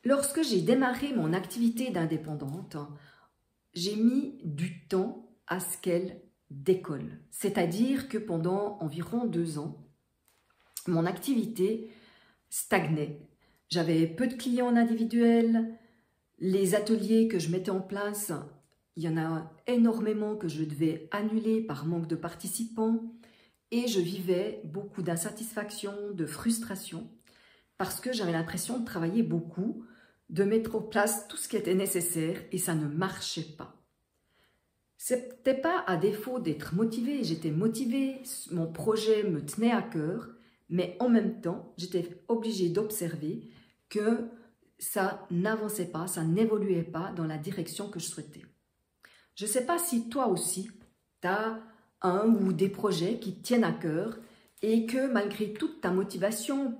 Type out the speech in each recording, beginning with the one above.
Lorsque j'ai démarré mon activité d'indépendante, j'ai mis du temps à ce qu'elle décolle. C'est-à-dire que pendant environ 2 ans, mon activité stagnait. J'avais peu de clients individuels, les ateliers que je mettais en place, il y en a énormément que je devais annuler par manque de participants et je vivais beaucoup d'insatisfaction, de frustration parce que j'avais l'impression de travailler beaucoup, de mettre en place tout ce qui était nécessaire et ça ne marchait pas. C'était pas à défaut d'être motivée, j'étais motivée, mon projet me tenait à cœur, mais en même temps, j'étais obligée d'observer que ça n'avançait pas, ça n'évoluait pas dans la direction que je souhaitais. Je ne sais pas si toi aussi, tu as un ou des projets qui te tiennent à cœur et que malgré toute ta motivation,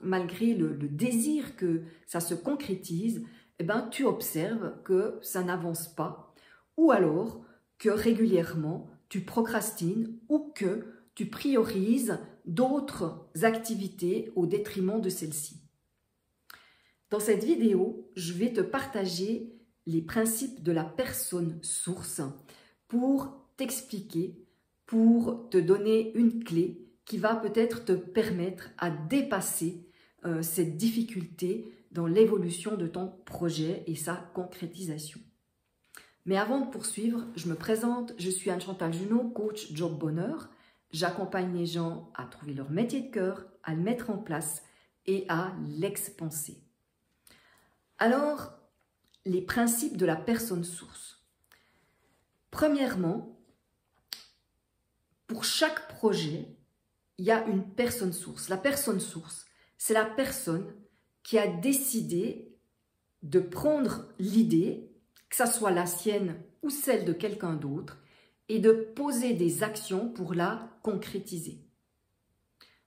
malgré le désir que ça se concrétise, eh ben, tu observes que ça n'avance pas ou alors que régulièrement tu procrastines ou que tu priorises d'autres activités au détriment de celles-ci. Dans cette vidéo, je vais te partager les principes de la personne source pour t'expliquer, pour te donner une clé qui va peut-être te permettre à dépasser cette difficulté dans l'évolution de ton projet et sa concrétisation. Mais avant de poursuivre, je me présente, je suis Anne-Chantal Junot, coach Job Bonheur. J'accompagne les gens à trouver leur métier de cœur, à le mettre en place et à l'expanser. Alors, les principes de la personne source. Premièrement, pour chaque projet, il y a une personne source. La personne source, c'est la personne qui a décidé de prendre l'idée, que ça soit la sienne ou celle de quelqu'un d'autre, et de poser des actions pour la concrétiser.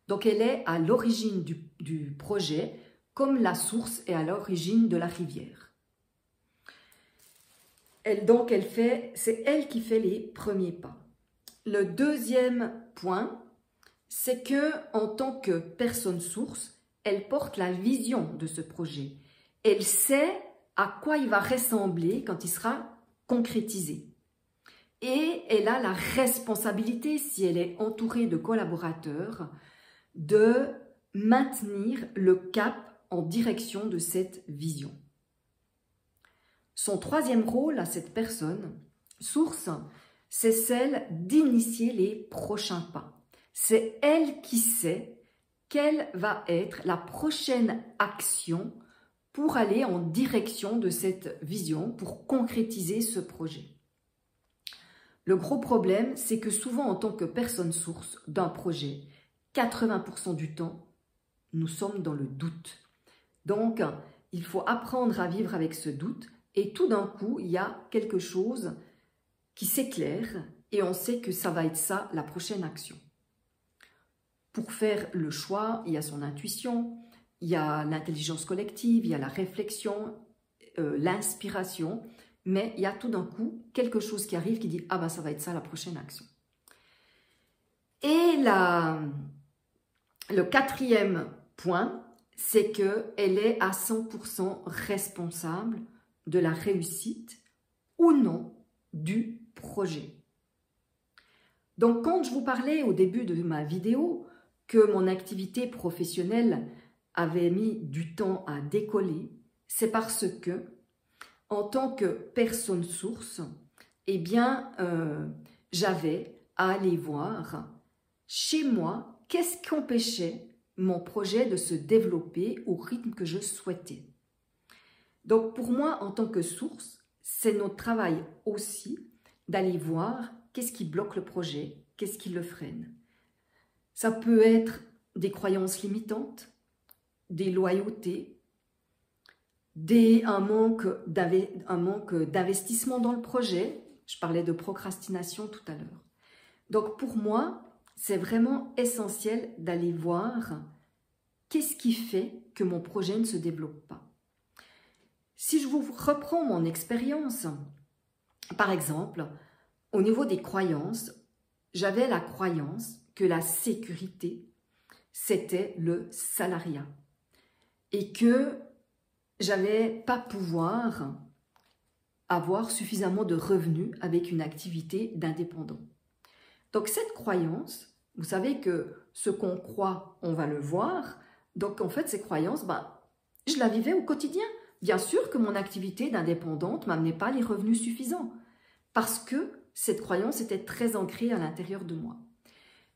Donc, elle est à l'origine du projet, comme la source est à l'origine de la rivière. C'est elle qui fait les premiers pas. Le deuxième point, c'est que en tant que personne source, elle porte la vision de ce projet. Elle sait à quoi il va ressembler quand il sera concrétisé. Et elle a la responsabilité, si elle est entourée de collaborateurs, de maintenir le cap en direction de cette vision. Son troisième rôle à cette personne source, c'est celle d'initier les prochains pas. C'est elle qui sait quelle va être la prochaine action pour aller en direction de cette vision, pour concrétiser ce projet. Le gros problème, c'est que souvent en tant que personne source d'un projet, 80% du temps, nous sommes dans le doute. Donc, il faut apprendre à vivre avec ce doute et tout d'un coup, il y a quelque chose qui s'éclaire et on sait que ça va être ça, la prochaine action. Pour faire le choix, il y a son intuition, il y a l'intelligence collective, il y a la réflexion, l'inspiration, mais il y a tout d'un coup quelque chose qui arrive qui dit « Ah ben ça va être ça la prochaine action ». Et le quatrième point, c'est qu'elle est à 100% responsable de la réussite ou non du projet. Donc quand je vous parlais au début de ma vidéo que mon activité professionnelle avait mis du temps à décoller, c'est parce que en tant que personne source, eh bien, j'avais à aller voir chez moi qu'est-ce qui empêchait mon projet de se développer au rythme que je souhaitais. Donc pour moi, en tant que source, c'est notre travail aussi d'aller voir qu'est-ce qui bloque le projet, qu'est-ce qui le freine. Ça peut être des croyances limitantes, des loyautés, un manque d'investissement dans le projet. Je parlais de procrastination tout à l'heure. Donc pour moi, c'est vraiment essentiel d'aller voir qu'est-ce qui fait que mon projet ne se développe pas. Si je vous reprends mon expérience, par exemple, au niveau des croyances, j'avais la croyance que la sécurité, c'était le salariat. Et que j'avais pas pouvoir avoir suffisamment de revenus avec une activité d'indépendant. Donc cette croyance, vous savez que ce qu'on croit, on va le voir. Donc en fait, ces croyances, je la vivais au quotidien. Bien sûr que mon activité d'indépendante ne m'amenait pas les revenus suffisants parce que cette croyance était très ancrée à l'intérieur de moi.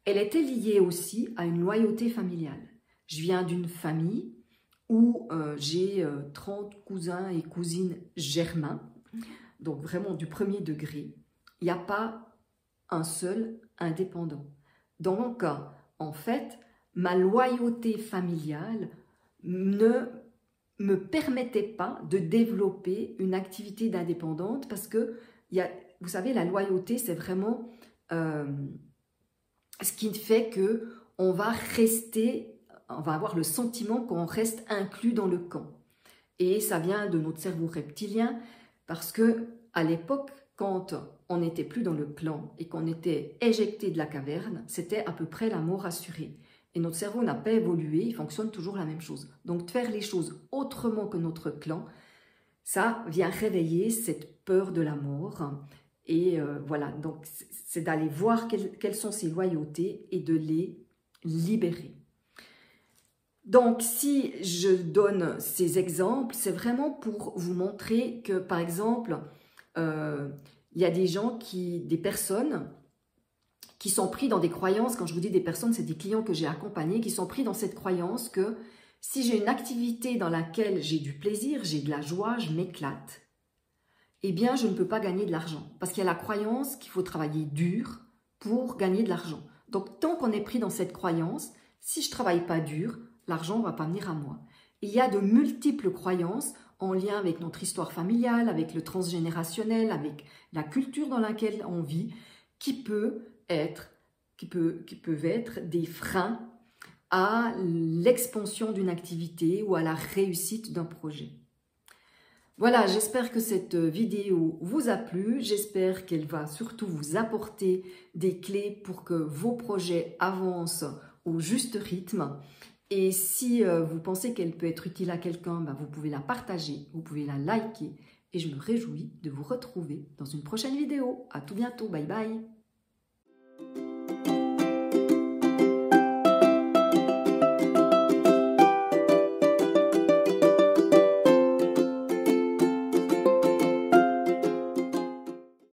Elle était liée aussi à une loyauté familiale. Je viens d'une famille où j'ai 30 cousins et cousines germains, donc vraiment du premier degré. Il n'y a pas un seul indépendant. Donc, en fait, ma loyauté familiale ne me permettait pas de développer une activité d'indépendante parce que, vous savez, la loyauté, c'est vraiment ce qui fait que on va avoir le sentiment qu'on reste inclus dans le camp. Et ça vient de notre cerveau reptilien parce que à l'époque, quand on n'était plus dans le clan et qu'on était éjecté de la caverne, c'était à peu près la mort assurée. Et notre cerveau n'a pas évolué, il fonctionne toujours la même chose. Donc de faire les choses autrement que notre clan, ça vient réveiller cette peur de la mort. Et voilà, donc c'est d'aller voir quelles sont ces loyautés et de les libérer. Donc, si je donne ces exemples, c'est vraiment pour vous montrer que, par exemple, il y a des personnes qui sont pris dans des croyances. Quand je vous dis des personnes, c'est des clients que j'ai accompagnés qui sont pris dans cette croyance que si j'ai une activité dans laquelle j'ai du plaisir, j'ai de la joie, je m'éclate, eh bien, je ne peux pas gagner de l'argent. Parce qu'il y a la croyance qu'il faut travailler dur pour gagner de l'argent. Donc, tant qu'on est pris dans cette croyance, si je ne travaille pas dur, l'argent ne va pas venir à moi. Il y a de multiples croyances en lien avec notre histoire familiale, avec le transgénérationnel, avec la culture dans laquelle on vit, qui peuvent être des freins à l'expansion d'une activité ou à la réussite d'un projet. Voilà, j'espère que cette vidéo vous a plu, j'espère qu'elle va surtout vous apporter des clés pour que vos projets avancent au juste rythme. Et si vous pensez qu'elle peut être utile à quelqu'un, vous pouvez la partager, vous pouvez la liker et je me réjouis de vous retrouver dans une prochaine vidéo. À tout bientôt, bye bye.